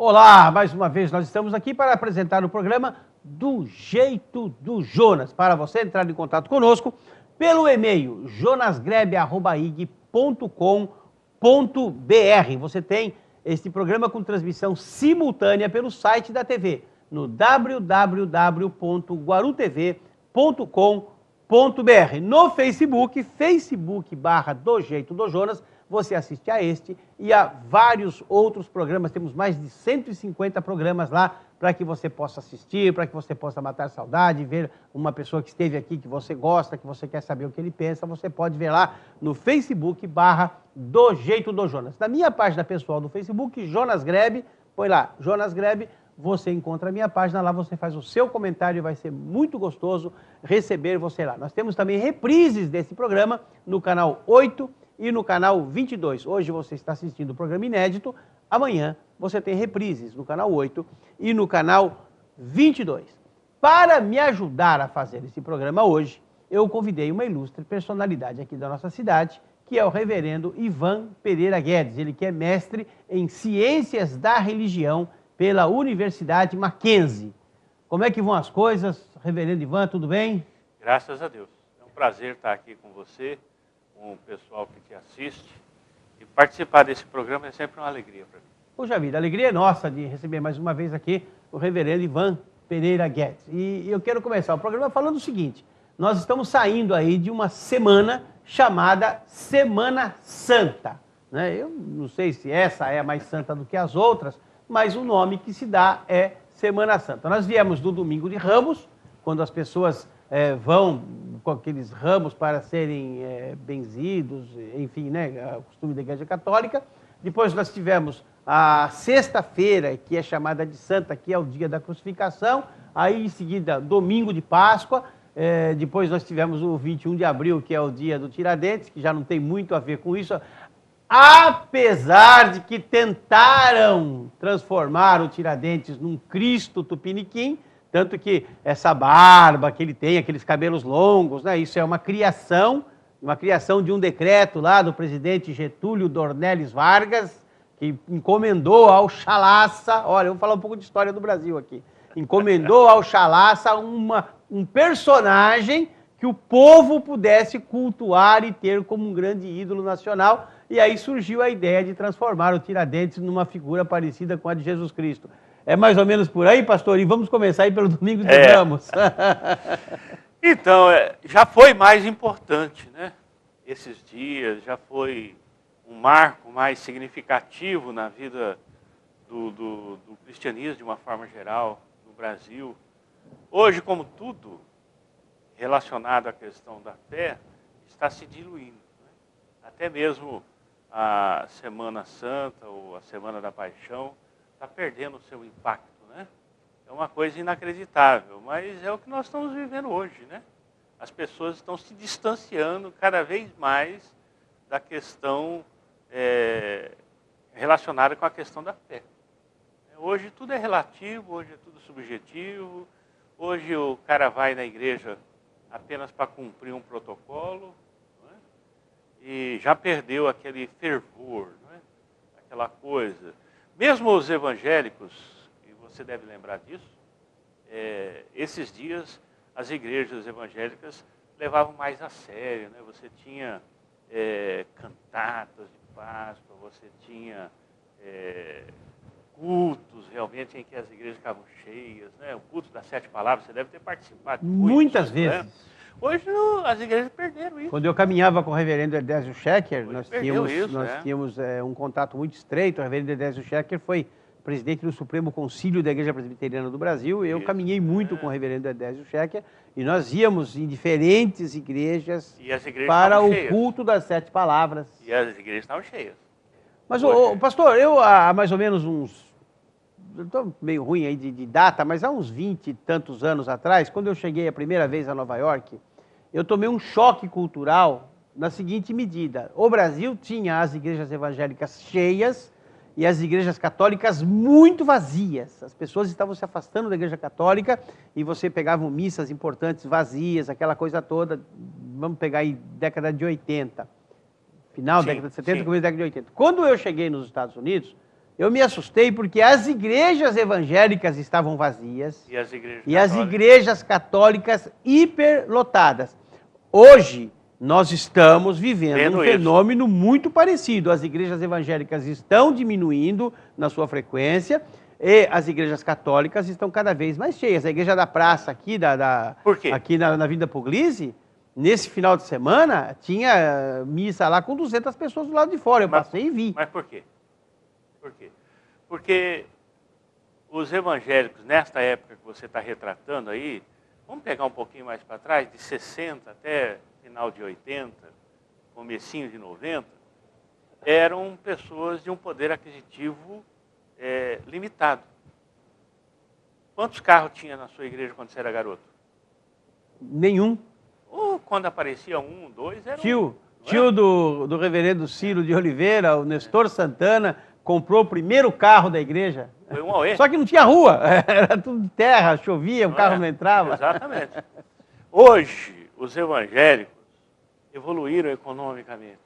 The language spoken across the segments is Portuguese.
Olá, mais uma vez nós estamos aqui para apresentar o programa Do Jeito do Jonas. Para você entrar em contato conosco pelo e-mail jonasgrebe@ig.com.br. Você tem este programa com transmissão simultânea pelo site da TV, no www.guarutv.com.br. No Facebook.com/Do Jeito do Jonas, você assiste a este e a vários outros programas. Temos mais de 150 programas lá para que você possa assistir, para que você possa matar saudade, ver uma pessoa que esteve aqui, que você gosta, que você quer saber o que ele pensa. Você pode ver lá no Facebook.com/Do Jeito do Jonas. Na minha página pessoal do Facebook, Jonas Grebe, põe lá, Jonas Grebe, você encontra a minha página, lá você faz o seu comentário e vai ser muito gostoso receber você lá. Nós temos também reprises desse programa no canal 8 e no canal 22. Hoje você está assistindo o programa inédito, amanhã você tem reprises no canal 8 e no canal 22. Para me ajudar a fazer esse programa hoje, eu convidei uma ilustre personalidade aqui da nossa cidade, que é o reverendo Ivan Pereira Guedes. Ele que é mestre em Ciências da Religião pela Universidade Mackenzie. Como é que vão as coisas, reverendo Ivan, tudo bem? Graças a Deus. É um prazer estar aqui com você, com o pessoal que te assiste. E participar desse programa é sempre uma alegria para mim. Puxa vida, a alegria é nossa de receber mais uma vez aqui o reverendo Ivan Pereira Guedes. E eu quero começar o programa falando o seguinte: nós estamos saindo aí de uma semana chamada Semana Santa, né? Eu não sei se essa é a mais santa do que as outras, mas o nome que se dá é Semana Santa. Nós viemos do Domingo de Ramos, quando as pessoas vão com aqueles ramos para serem benzidos, enfim, né, o costume da Igreja Católica. Depois nós tivemos a sexta-feira, que é chamada de Santa, que é o dia da crucificação. Aí em seguida, Domingo de Páscoa. Depois nós tivemos o 21 de abril, que é o dia do Tiradentes, que já não tem muito a ver com isso. Apesar de que tentaram transformar o Tiradentes num Cristo tupiniquim, tanto que essa barba que ele tem, aqueles cabelos longos, né, isso é uma criação de um decreto lá do presidente Getúlio Dornelles Vargas, que encomendou ao Chalaça, olha, eu vou falar um pouco de história do Brasil aqui, encomendou ao Chalaça um personagem que o povo pudesse cultuar e ter como um grande ídolo nacional. E aí surgiu a ideia de transformar o Tiradentes numa figura parecida com a de Jesus Cristo. É mais ou menos por aí, pastor? E vamos começar aí pelo Domingo de Ramos. Então, já foi mais importante, né? Esses dias já foi um marco mais significativo na vida do cristianismo de uma forma geral no Brasil. Hoje, como tudo relacionado à questão da fé, está se diluindo, né? Até mesmo a Semana Santa ou a Semana da Paixão está perdendo o seu impacto, né? É uma coisa inacreditável, mas é o que nós estamos vivendo hoje, né? As pessoas estão se distanciando cada vez mais da questão relacionada com a questão da fé. Hoje tudo é relativo, hoje é tudo subjetivo, hoje o cara vai na igreja apenas para cumprir um protocolo, não é? E já perdeu aquele fervor, não é? Aquela coisa. Mesmo os evangélicos, e você deve lembrar disso, esses dias as igrejas evangélicas levavam mais a sério, né? Você tinha cantatas de Páscoa, você tinha cultos realmente em que as igrejas ficavam cheias, né? O culto das 7 palavras, você deve ter participado muitas vezes. Né? Hoje as igrejas perderam isso. Quando eu caminhava com o reverendo Edésio Schecker, nós tínhamos um contato muito estreito. O reverendo Edésio Schecker foi presidente do Supremo Concílio da Igreja Presbiteriana do Brasil. Eu caminhei muito com o reverendo Edésio Schecker e nós íamos em diferentes igrejas para o culto das 7 palavras. E as igrejas estavam cheias. Mas, pastor, eu há mais ou menos eu estou meio ruim aí de data, mas há uns 20 e tantos anos atrás, quando eu cheguei a primeira vez a Nova York, eu tomei um choque cultural na seguinte medida: o Brasil tinha as igrejas evangélicas cheias e as igrejas católicas muito vazias. As pessoas estavam se afastando da igreja católica e você pegava missas importantes vazias, aquela coisa toda. Vamos pegar aí década de 80, final da década de 70, começo da década de 80. Quando eu cheguei nos Estados Unidos, Eu me assustei porque as igrejas evangélicas estavam vazias E as igrejas católicas hiperlotadas. Hoje, nós estamos vivendo um fenômeno muito parecido. As igrejas evangélicas estão diminuindo na sua frequência e as igrejas católicas estão cada vez mais cheias. A igreja da praça aqui, Por quê? aqui na Vinda Puglisi, nesse final de semana, tinha missa lá com 200 pessoas do lado de fora. Eu passei e vi. Mas por quê? Por quê? Porque os evangélicos, nesta época que você está retratando aí, vamos pegar um pouquinho mais para trás, de 60 até final de 80, comecinho de 90, eram pessoas de um poder aquisitivo limitado. Quantos carros tinha na sua igreja quando você era garoto? Nenhum. Ou quando aparecia um, dois, era Tio do reverendo Ciro de Oliveira, o Nestor Santana, comprou o primeiro carro da igreja. Foi um Aue. Só que não tinha rua, era tudo de terra, chovia, o carro não entrava. Exatamente. Hoje, os evangélicos evoluíram economicamente.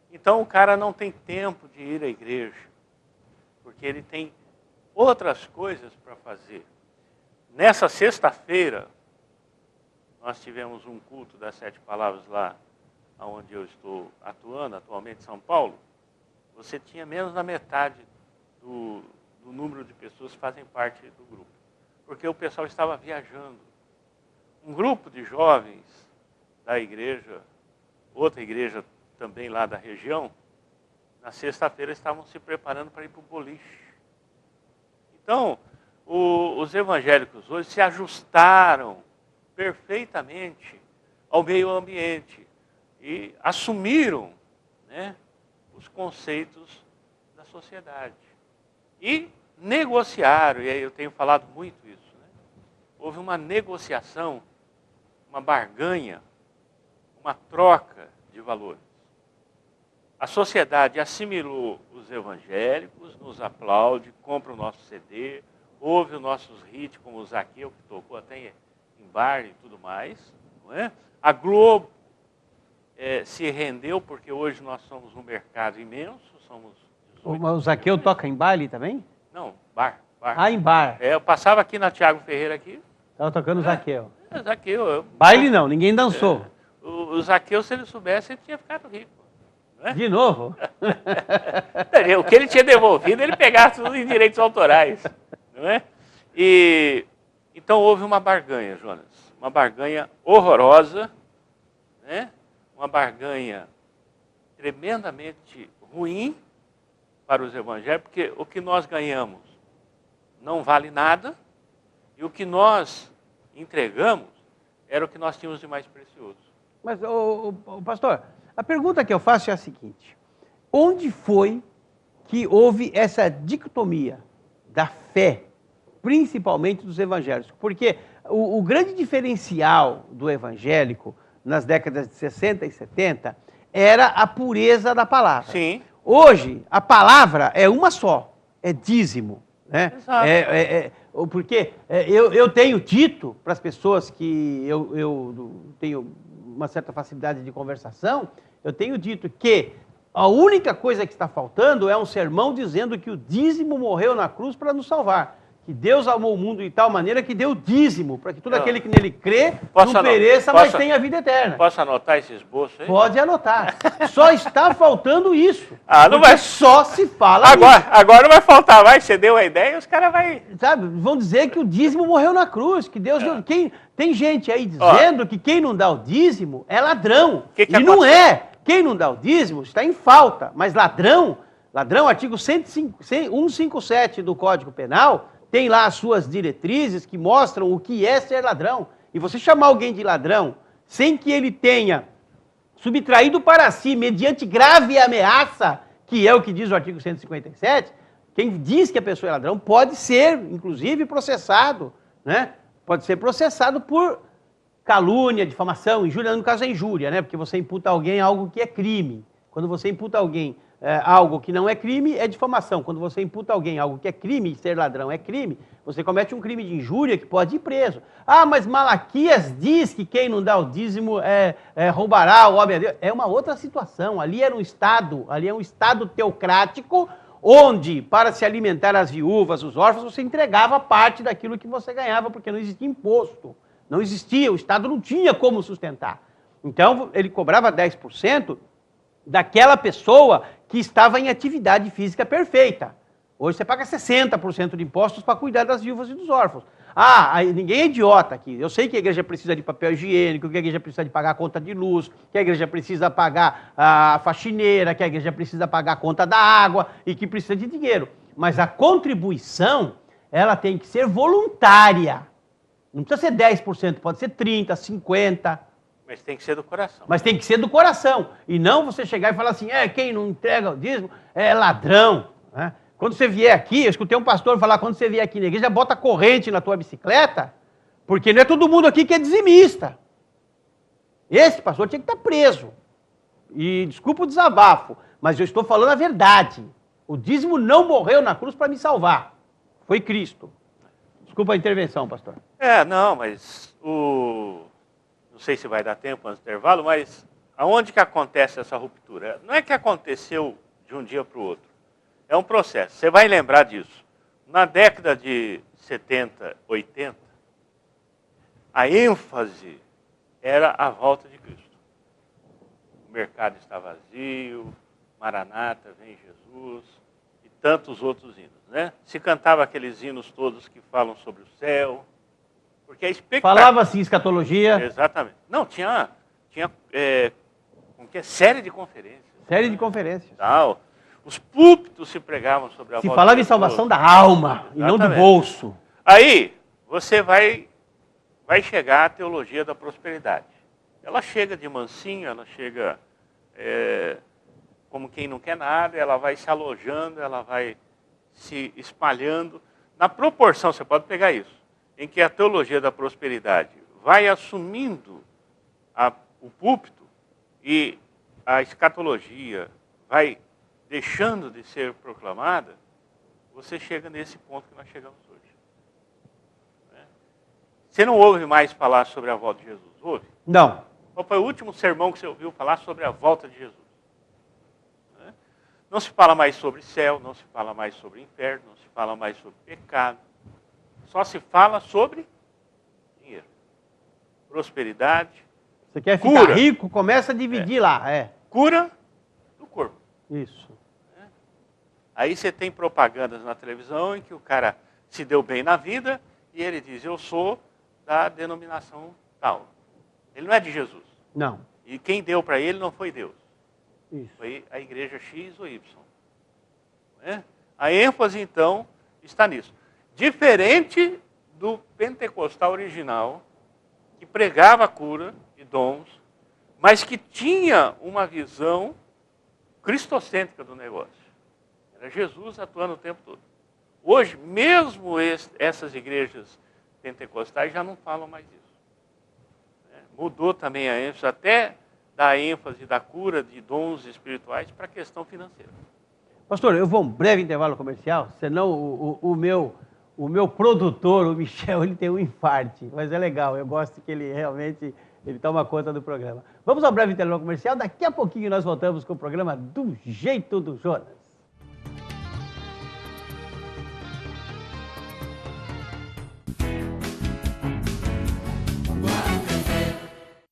Então, o cara não tem tempo de ir à igreja, porque ele tem outras coisas para fazer. Nessa sexta-feira, nós tivemos um culto das 7 palavras lá, onde eu estou atuando, atualmente em São Paulo. Você tinha menos da metade do número de pessoas que fazem parte do grupo, porque o pessoal estava viajando. Um grupo de jovens da igreja, outra igreja também lá da região, na sexta-feira estavam se preparando para ir para o boliche. Então, os evangélicos hoje se ajustaram perfeitamente ao meio ambiente e assumiram, né, os conceitos da sociedade. E negociaram, e aí eu tenho falado muito isso, né? Houve uma negociação, uma barganha, uma troca de valores. A sociedade assimilou os evangélicos, nos aplaude, compra o nosso CD, ouve os nossos hits, como o Zaqueu, que tocou até em bar e tudo mais. Não é? A Globo se rendeu, porque hoje nós somos um mercado imenso, somos... O Zaqueu toca em baile também? Não, bar. Ah, em bar. Eu passava aqui na Tiago Ferreira aqui. Estava tocando o Zaqueu. Zaqueu. Baile não, ninguém dançou. O Zaqueu, se ele soubesse, ele tinha ficado rico. Não é? De novo? O que ele tinha devolvido, ele pegava tudo em direitos autorais. Não é? Então houve uma barganha, Jonas. Uma barganha horrorosa, né? Uma barganha tremendamente ruim para os evangélicos, porque o que nós ganhamos não vale nada, e o que nós entregamos era o que nós tínhamos de mais precioso. Mas, pastor, a pergunta que eu faço é a seguinte: onde foi que houve essa dicotomia da fé, principalmente dos evangélicos? Porque o grande diferencial do evangélico nas décadas de 60 e 70 era a pureza da palavra. Sim. Hoje, a palavra é uma só, é dízimo. Né? Exato. Porque eu tenho dito para as pessoas que eu tenho uma certa facilidade de conversação, eu tenho dito que a única coisa que está faltando é um sermão dizendo que o dízimo morreu na cruz para nos salvar. Que Deus amou o mundo de tal maneira que deu dízimo, para que todo aquele que nele crê não pereça, mas tenha vida eterna. Posso anotar esse esboço aí? Pode anotar. Só está faltando isso. Não vai... Só se fala agora não vai faltar mais. Você deu a ideia e os caras vão dizer que o dízimo morreu na cruz, que Deus deu... Tem gente aí dizendo que quem não dá o dízimo é ladrão. E não é. Quem não dá o dízimo está em falta. Mas ladrão, artigo 157 do Código Penal, tem lá as suas diretrizes que mostram o que é ser ladrão. E você chamar alguém de ladrão sem que ele tenha subtraído para si, mediante grave ameaça, que é o que diz o artigo 157, quem diz que a pessoa é ladrão pode ser, inclusive, processado, né? Pode ser processado por calúnia, difamação, injúria, no caso é injúria, né? Porque você imputa a alguém algo que é crime. Quando você imputa a alguém algo que não é crime, é difamação. Quando você imputa a alguém algo que é crime, ser ladrão é crime, você comete um crime de injúria que pode ir preso. Ah, mas Malaquias diz que quem não dá o dízimo roubará o homem a Deus. É uma outra situação. Ali é um Estado teocrático, onde, para se alimentar as viúvas, os órfãos, você entregava parte daquilo que você ganhava, porque não existia imposto. Não existia, o Estado não tinha como sustentar. Então, ele cobrava 10% daquela pessoa que estava em atividade física perfeita. Hoje você paga 60% de impostos para cuidar das viúvas e dos órfãos. Ninguém é idiota aqui. Eu sei que a igreja precisa de papel higiênico, que a igreja precisa de pagar a conta de luz, que a igreja precisa pagar a faxineira, que a igreja precisa pagar a conta da água e que precisa de dinheiro. Mas a contribuição, ela tem que ser voluntária. Não precisa ser 10%, pode ser 30%, 50%. Mas tem que ser do coração. Mas tem que ser do coração. E não você chegar e falar assim, quem não entrega o dízimo é ladrão. Né? Quando você vier aqui, eu escutei um pastor falar, quando você vier aqui na igreja, bota corrente na tua bicicleta, porque não é todo mundo aqui que é dizimista. Esse pastor tinha que estar preso. E desculpa o desabafo, mas eu estou falando a verdade. O dízimo não morreu na cruz para me salvar. Foi Cristo. Desculpa a intervenção, pastor. Não, mas não sei se vai dar tempo antes do intervalo, mas aonde que acontece essa ruptura? Não é que aconteceu de um dia para o outro. É um processo. Você vai lembrar disso. Na década de 70, 80, a ênfase era a volta de Cristo. O mercado está vazio, Maranata, vem Jesus, e tantos outros hinos. Né? Se cantava aqueles hinos todos que falam sobre o céu, porque a expectativa... Falava-se escatologia. Exatamente. Não, tinha série de conferências. Série de conferências. Tal. Os púlpitos se pregavam sobre a volta. Se falava em salvação da alma, e não do bolso. Aí, você vai chegar à teologia da prosperidade. Ela chega de mansinho, ela chega como quem não quer nada, ela vai se alojando, ela vai se espalhando. Na proporção, você pode pegar isso, em que a teologia da prosperidade vai assumindo o púlpito e a escatologia vai deixando de ser proclamada, você chega nesse ponto que nós chegamos hoje. Você não ouve mais falar sobre a volta de Jesus? Ouve? Não. Qual foi o último sermão que você ouviu falar sobre a volta de Jesus? Não se fala mais sobre céu, não se fala mais sobre inferno, não se fala mais sobre pecado. Só se fala sobre dinheiro, prosperidade. Você quer ficar rico, começa a dividir lá. Cura do corpo. Isso. Aí você tem propagandas na televisão em que o cara se deu bem na vida e ele diz, eu sou da denominação tal. Ele não é de Jesus. Não. E quem deu para ele não foi Deus. Isso. Foi a igreja X ou Y. A ênfase, então, está nisso. Diferente do pentecostal original, que pregava a cura e dons, mas que tinha uma visão cristocêntrica do negócio. Era Jesus atuando o tempo todo. Hoje, mesmo essas igrejas pentecostais já não falam mais disso. Mudou também a ênfase, até da ênfase da cura de dons espirituais para a questão financeira. Pastor, eu vou um breve intervalo comercial, senão o meu produtor, o Michel, ele tem um infarte, mas é legal, eu gosto que ele realmente toma conta do programa. Vamos ao breve intervalo comercial, daqui a pouquinho nós voltamos com o programa Do Jeito do Jonas.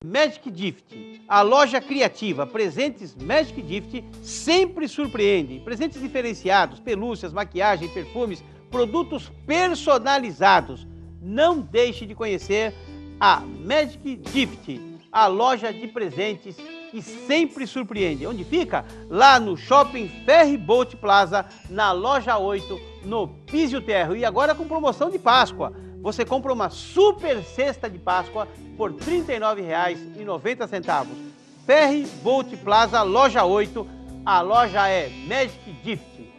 Magic Gift, a loja criativa, presentes Magic Gift sempre surpreende. Presentes diferenciados, pelúcias, maquiagem, perfumes, produtos personalizados. Não deixe de conhecer a Magic Gift, a loja de presentes que sempre surpreende. Onde fica? Lá no Shopping Ferryboat Plaza, na loja 8, no Piso Terro. E agora com promoção de Páscoa. Você compra uma super cesta de Páscoa por R$ 39,90. Ferryboat Plaza, loja 8. A loja é Magic Gift.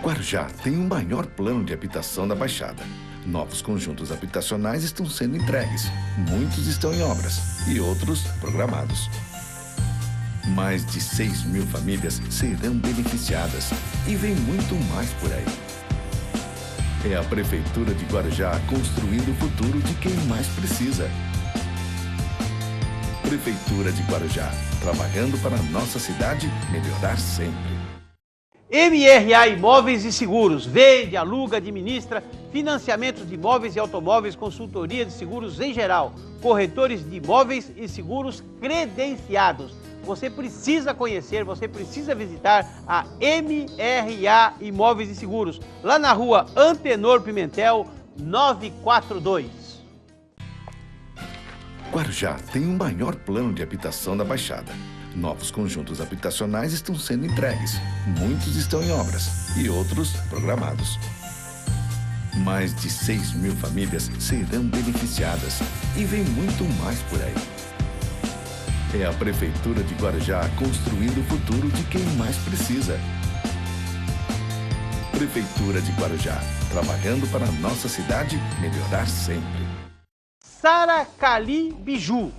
Guarujá tem o maior plano de habitação da Baixada. Novos conjuntos habitacionais estão sendo entregues. Muitos estão em obras e outros programados. Mais de 6.000 famílias serão beneficiadas e vem muito mais por aí. É a Prefeitura de Guarujá construindo o futuro de quem mais precisa. Prefeitura de Guarujá, trabalhando para a nossa cidade melhorar sempre. MRA Imóveis e Seguros. Vende, aluga, administra financiamentos de imóveis e automóveis, consultoria de seguros em geral, corretores de imóveis e seguros credenciados. Você precisa conhecer, você precisa visitar a MRA Imóveis e Seguros, lá na rua Antenor Pimentel, 942. Guarujá tem o maior plano de habitação da Baixada. Novos conjuntos habitacionais estão sendo entregues. Muitos estão em obras e outros programados. Mais de 6.000 famílias serão beneficiadas e vem muito mais por aí. É a Prefeitura de Guarujá construindo o futuro de quem mais precisa. Prefeitura de Guarujá, trabalhando para a nossa cidade melhorar sempre. Sara Cali Biju.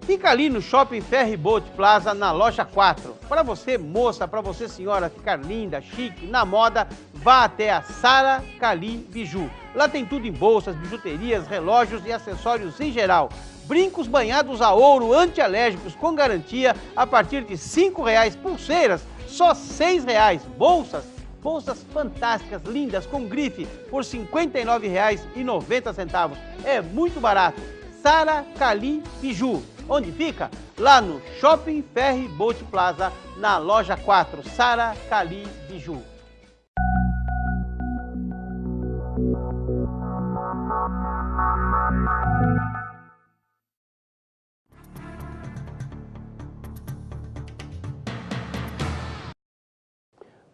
Fica ali no Shopping Ferryboat Plaza, na loja 4. Para você, moça, para você, senhora, ficar linda, chique, na moda, vá até a Sara Cali Biju. Lá tem tudo em bolsas, bijuterias, relógios e acessórios em geral. Brincos banhados a ouro antialérgicos com garantia a partir de R$ 5,00. Pulseiras, só R$ 6,00. Bolsas fantásticas, lindas, com grife, por R$ 59,90. É muito barato. Sara Cali Biju. Onde fica? Lá no Shopping Ferryboat Plaza, na loja 4. Sara Cali Biju.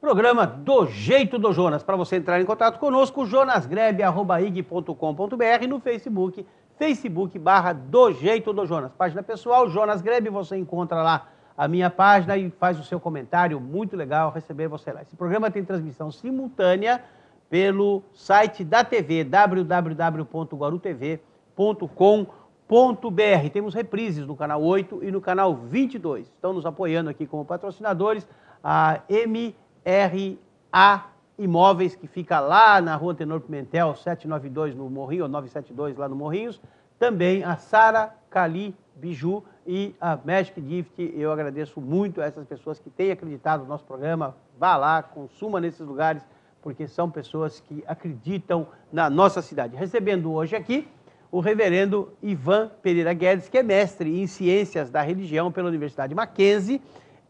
Programa Do Jeito do Jonas. Para você entrar em contato conosco, jonasgrebe@ig.com.br, no Facebook, Facebook.com/Do Jeito do Jonas. Página pessoal, Jonas Grebe, você encontra lá a minha página e faz o seu comentário, muito legal receber você lá. Esse programa tem transmissão simultânea pelo site da TV, www.guarutv.com.br. Temos reprises no canal 8 e no canal 22. Estão nos apoiando aqui como patrocinadores a MRA Imóveis, que fica lá na rua Antenor Pimentel, 792 no Morrinho, ou 972 lá no Morrinhos. Também a Sara Cali Biju e a Magic Gift. Eu agradeço muito a essas pessoas que têm acreditado no nosso programa. Vá lá, consuma nesses lugares, porque são pessoas que acreditam na nossa cidade. Recebendo hoje aqui o reverendo Ivan Pereira Guedes, que é mestre em Ciências da Religião pela Universidade Mackenzie,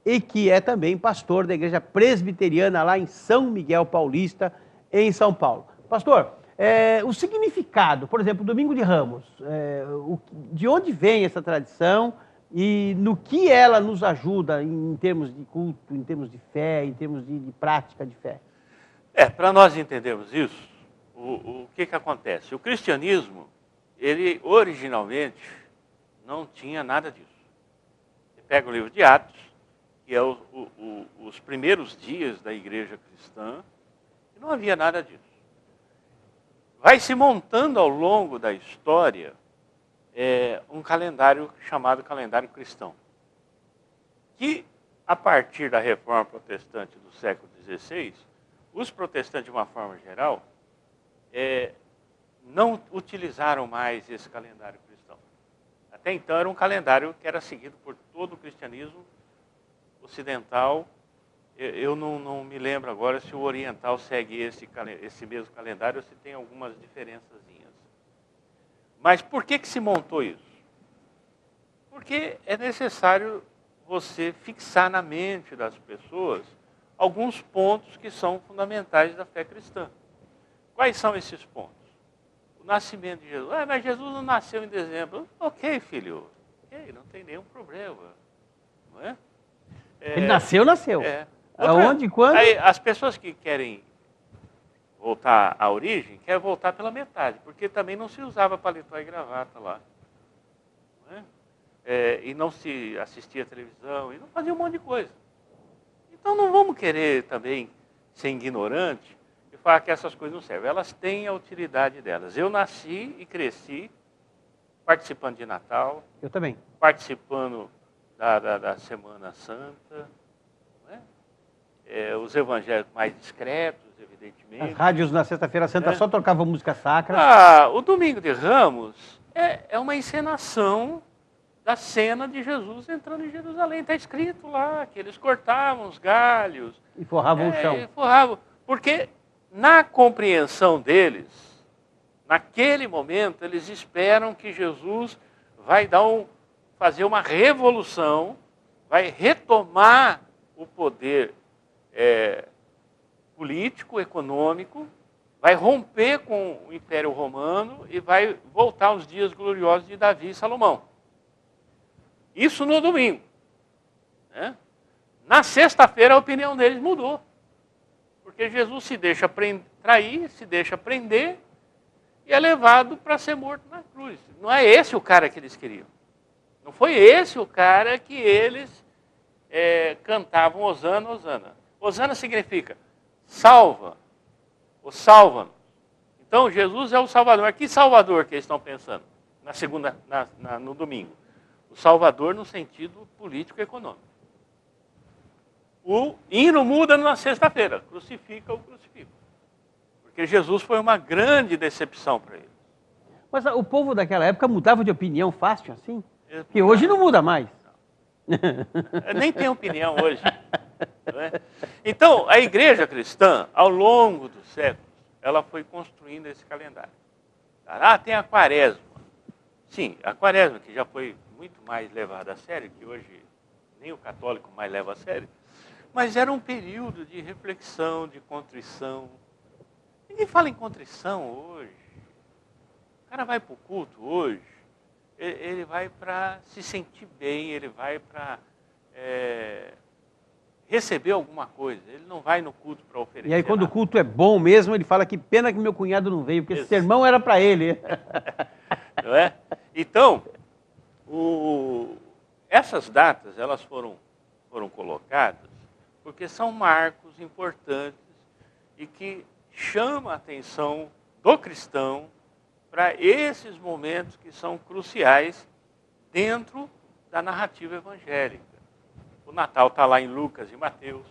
e que é também pastor da Igreja Presbiteriana lá em São Miguel Paulista, em São Paulo. Pastor, o significado, por exemplo, Domingo de Ramos, de onde vem essa tradição e no que ela nos ajuda em termos de culto, em termos de fé, em termos de prática de fé? Para nós entendermos isso, o que acontece? O cristianismo, ele originalmente não tinha nada disso. Você pega o livro de Atos, que é os primeiros dias da igreja cristã, e não havia nada disso. Vai se montando ao longo da história um calendário chamado calendário cristão, que a partir da reforma protestante do século XVI, os protestantes de uma forma geral não utilizaram mais esse calendário cristão. Até então era um calendário que era seguido por todo o cristianismo ocidental. Eu não me lembro agora se o oriental segue esse mesmo calendário ou se tem algumas diferençazinhas. Mas por que se montou isso? Porque é necessário você fixar na mente das pessoas alguns pontos que são fundamentais da fé cristã. Quais são esses pontos? O nascimento de Jesus. Mas Jesus não nasceu em dezembro. Ok, filho. Ok, não tem nenhum problema. Não é? Ele nasceu. Aonde, quando? Aí, as pessoas que querem voltar à origem, querem voltar pela metade, porque também não se usava paletó e gravata lá. Não é? E não se assistia à televisão, e não fazia um monte de coisa. Então não vamos querer também ser ignorante e falar que essas coisas não servem. Elas têm a utilidade delas. Eu nasci e cresci participando de Natal. Eu também. Participando da Semana Santa, não é? Os evangélicos mais discretos, evidentemente. As rádios na Sexta-feira Santa só tocavam música sacra. O Domingo de Ramos é uma encenação da cena de Jesus entrando em Jerusalém. Está escrito lá que eles cortavam os galhos. E forravam o chão. E forravam, porque na compreensão deles, naquele momento, eles esperam que Jesus vai fazer uma revolução, vai retomar o poder político, econômico, vai romper com o Império Romano e vai voltar aos dias gloriosos de Davi e Salomão. Isso no domingo. Né? Na sexta-feira a opinião deles mudou. Porque Jesus se deixa trair, se deixa prender e é levado para ser morto na cruz. Não é esse o cara que eles queriam. Não foi esse o cara que eles cantavam Hosana, Hosana. Hosana significa salva, ou salva-nos. Então Jesus é o Salvador. Mas que Salvador que eles estão pensando no domingo? O Salvador no sentido político e econômico. O hino muda na sexta-feira. Crucifica o crucifica. Porque Jesus foi uma grande decepção para eles. Mas o povo daquela época mudava de opinião fácil assim? Porque hoje não muda mais. Nem tem opinião hoje. Não é? Então, a igreja cristã, ao longo dos séculos, ela foi construindo esse calendário. Tem a quaresma. Sim, a quaresma, que já foi muito mais levada a sério, que hoje nem o católico mais leva a sério, mas era um período de reflexão, de contrição. Ninguém fala em contrição hoje. O cara vai para o culto hoje, ele vai para se sentir bem, ele vai para receber alguma coisa. Ele não vai no culto para oferecer. E aí quando o culto é bom mesmo, ele fala que pena que meu cunhado não veio, porque esse sermão era para ele. Não é? Então, essas datas elas foram colocadas porque são marcos importantes e que chamam a atenção do cristão para esses momentos que são cruciais dentro da narrativa evangélica. O Natal está lá em Lucas e Mateus,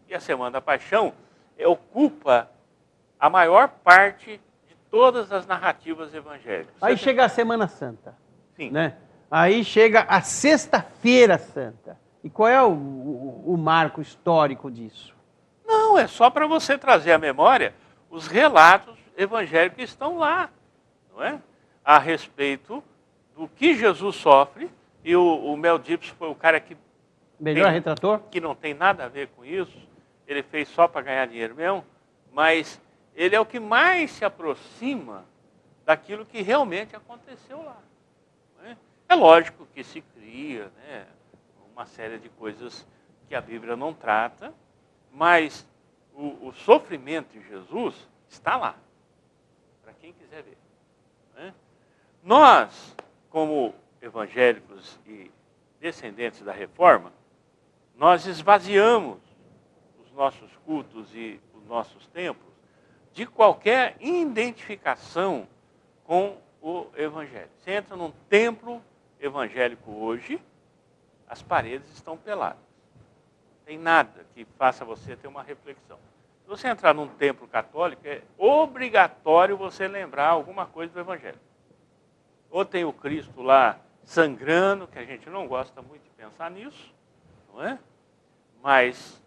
e a Semana da Paixão ocupa a maior parte de todas as narrativas evangélicas. Aí chega a Semana Santa. Sim. Né? Aí chega a Sexta-feira Santa. E qual é o marco histórico disso? Não, é só para você trazer à memória os relatos evangélicos que estão lá, não é? A respeito do que Jesus sofre, e o Mel Gibson foi o cara que Melhor retrator? Que não tem nada a ver com isso, ele fez só para ganhar dinheiro mesmo, mas ele é o que mais se aproxima daquilo que realmente aconteceu lá. Não é? É lógico que se cria, né, uma série de coisas que a Bíblia não trata, mas o sofrimento de Jesus está lá, para quem quiser ver. Não é? Nós, como evangélicos e descendentes da Reforma, nós esvaziamos os nossos cultos e os nossos templos de qualquer identificação com o Evangelho. Você entra num templo evangélico hoje, as paredes estão peladas. Não tem nada que faça você ter uma reflexão. Se você entrar num templo católico, é obrigatório você lembrar alguma coisa do Evangelho. Ou tem o Cristo lá sangrando, que a gente não gosta muito de pensar nisso, não é? Mas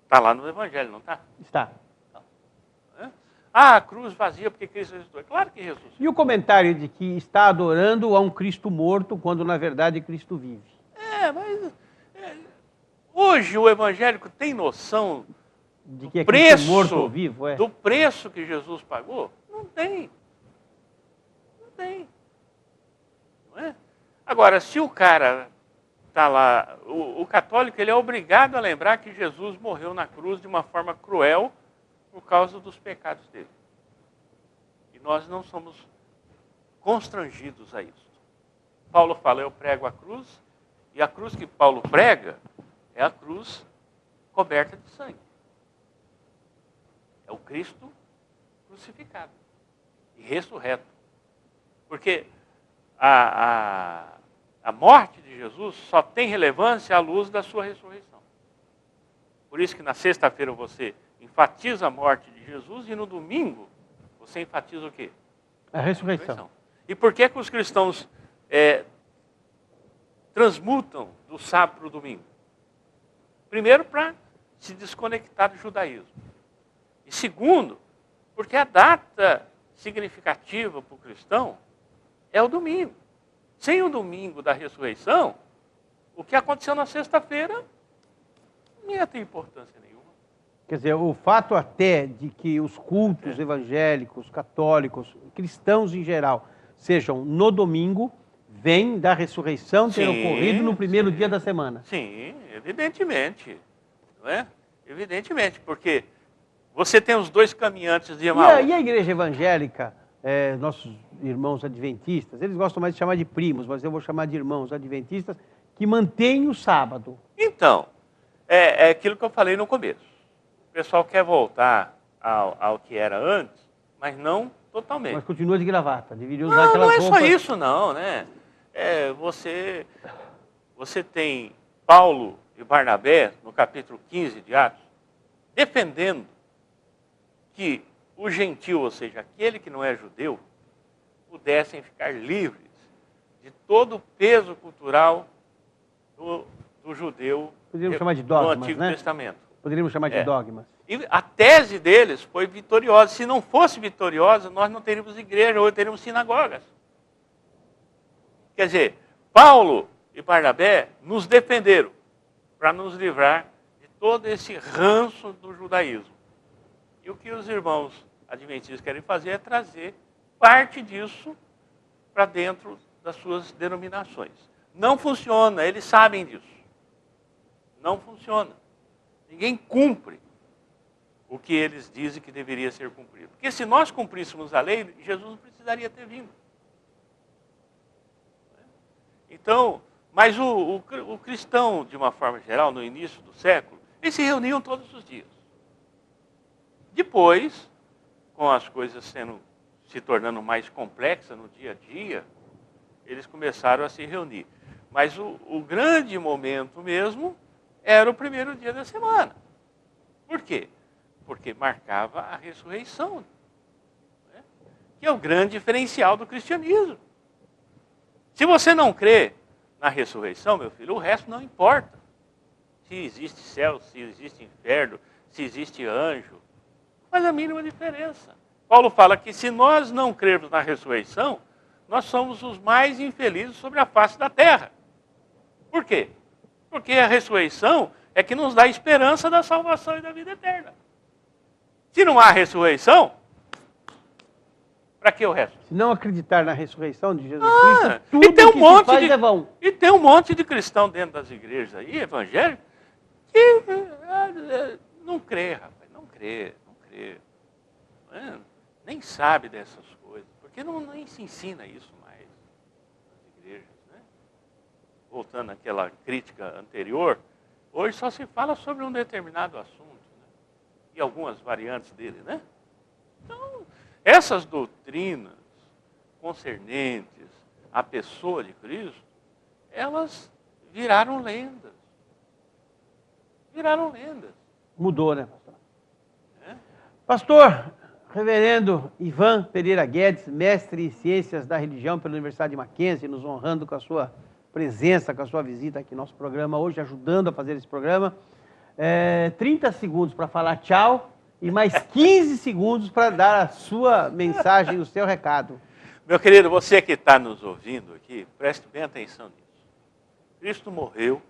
está lá no Evangelho, não está? Está. Não é? A cruz vazia porque Cristo ressuscitou. É claro que ressuscitou. E o comentário de que está adorando a um Cristo morto, quando na verdade Cristo vive? Mas hoje o evangélico tem noção de que é preço, Cristo morto ou vivo? do preço que Jesus pagou? Não tem. Não tem. Não é? Agora, se o cara está lá, o católico ele é obrigado a lembrar que Jesus morreu na cruz de uma forma cruel por causa dos pecados dele. E nós não somos constrangidos a isso. Paulo fala, eu prego a cruz, e a cruz que Paulo prega é a cruz coberta de sangue. É o Cristo crucificado e ressurreto. Porque a morte de Jesus só tem relevância à luz da sua ressurreição. Por isso que na sexta-feira você enfatiza a morte de Jesus e no domingo você enfatiza o quê? A ressurreição. E por que os cristãos transmutam do sábado para o domingo? Primeiro, para se desconectar do judaísmo. E segundo, porque a data significativa para o cristão é o domingo. Sem o domingo da ressurreição, o que aconteceu na sexta-feira não ia ter importância nenhuma. Quer dizer, o fato até de que os cultos evangélicos, católicos, cristãos em geral, sejam no domingo, vem da ressurreição ter ocorrido no primeiro dia da semana. Sim, evidentemente. Não é? Evidentemente, porque você tem os dois caminhantes de Emaús. E a igreja evangélica, nossos irmãos adventistas, eles gostam mais de chamar de primos, mas eu vou chamar de irmãos adventistas, que mantêm o sábado. Então, é aquilo que eu falei no começo. O pessoal quer voltar ao que era antes, mas não totalmente. Mas continua de gravata, deveria usar aquelas roupas. Não é só isso não, né? Você tem Paulo e Barnabé, no capítulo 15 de Atos, defendendo que o gentil, ou seja, aquele que não é judeu, pudessem ficar livres de todo o peso cultural do judeu. Poderíamos chamar de dogmas, no Antigo né? Testamento. Poderíamos chamar de dogmas. E a tese deles foi vitoriosa. Se não fosse vitoriosa, nós não teríamos igreja, ou teríamos sinagogas. Quer dizer, Paulo e Barnabé nos defenderam para nos livrar de todo esse ranço do judaísmo. E o que os irmãos adventistas querem fazer é trazer parte disso para dentro das suas denominações. Não funciona, eles sabem disso. Não funciona. Ninguém cumpre o que eles dizem que deveria ser cumprido. Porque se nós cumpríssemos a lei, Jesus não precisaria ter vindo. Então, mas o cristão, de uma forma geral, no início do século, eles se reuniam todos os dias. Depois, com as coisas se tornando mais complexas no dia a dia, eles começaram a se reunir. Mas o grande momento mesmo era o primeiro dia da semana. Por quê? Porque marcava a ressurreição, né? Que é o grande diferencial do cristianismo. Se você não crê na ressurreição, meu filho, o resto não importa. Se existe céu, se existe inferno, se existe anjo, não faz a mínima diferença. Paulo fala que se nós não crermos na ressurreição, nós somos os mais infelizes sobre a face da terra. Por quê? Porque a ressurreição é que nos dá a esperança da salvação e da vida eterna. Se não há ressurreição, para que o resto? Se não acreditar na ressurreição de Jesus Cristo, tudo e tem que se faz é vão. E tem um monte de cristão dentro das igrejas aí, evangélicos, que não crê, rapaz, não crê. Nem sabe dessas coisas, porque nem se ensina isso mais nas igrejas. Né? Voltando àquela crítica anterior, hoje só se fala sobre um determinado assunto, né? E algumas variantes dele, né? Então, essas doutrinas concernentes à pessoa de Cristo, elas viraram lendas. Viraram lendas. Mudou, né, pastor? Pastor, reverendo Ivan Pereira Guedes, mestre em Ciências da Religião pela Universidade de Mackenzie, nos honrando com a sua presença, com a sua visita aqui no nosso programa hoje, ajudando a fazer esse programa. 30 segundos para falar tchau e mais 15 segundos para dar a sua mensagem, o seu recado. Meu querido, você que está nos ouvindo aqui, preste bem atenção nisso. Cristo morreu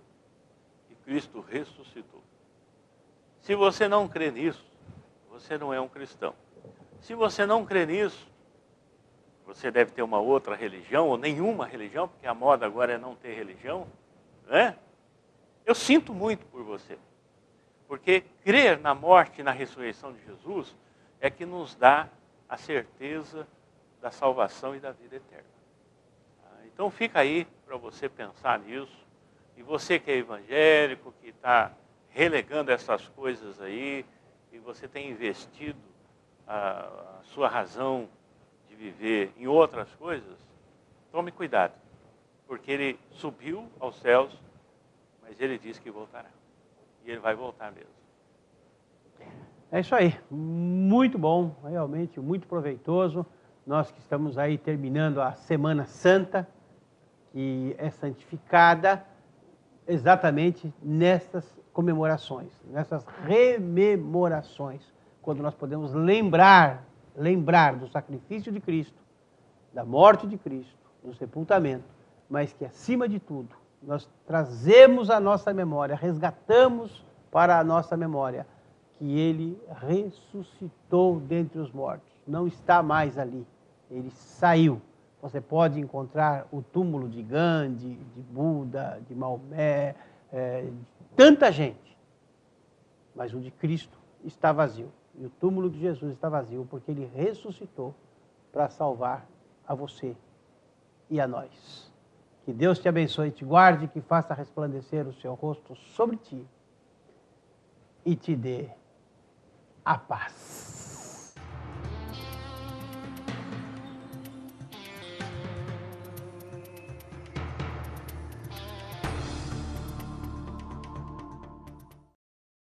e Cristo ressuscitou. Se você não crê nisso, você não é um cristão. Se você não crê nisso, você deve ter uma outra religião, ou nenhuma religião, porque a moda agora é não ter religião, né? Eu sinto muito por você. Porque crer na morte e na ressurreição de Jesus é que nos dá a certeza da salvação e da vida eterna. Então fica aí para você pensar nisso. E você que é evangélico, que está relegando essas coisas aí, e você tem investido a sua razão de viver em outras coisas, tome cuidado, porque ele subiu aos céus, mas ele disse que voltará. E ele vai voltar mesmo. É isso aí, muito bom, realmente muito proveitoso. Nós que estamos aí terminando a Semana Santa, e é santificada exatamente nessas comemorações, nessas rememorações, quando nós podemos lembrar do sacrifício de Cristo, da morte de Cristo, do sepultamento, mas que acima de tudo, nós trazemos à nossa memória, resgatamos para a nossa memória que Ele ressuscitou dentre os mortos. Não está mais ali, Ele saiu. Você pode encontrar o túmulo de Gandhi, de Buda, de Maomé, de tanta gente, mas o de Cristo está vazio. E o túmulo de Jesus está vazio porque Ele ressuscitou para salvar a você e a nós. Que Deus te abençoe e te guarde, que faça resplandecer o seu rosto sobre ti e te dê a paz.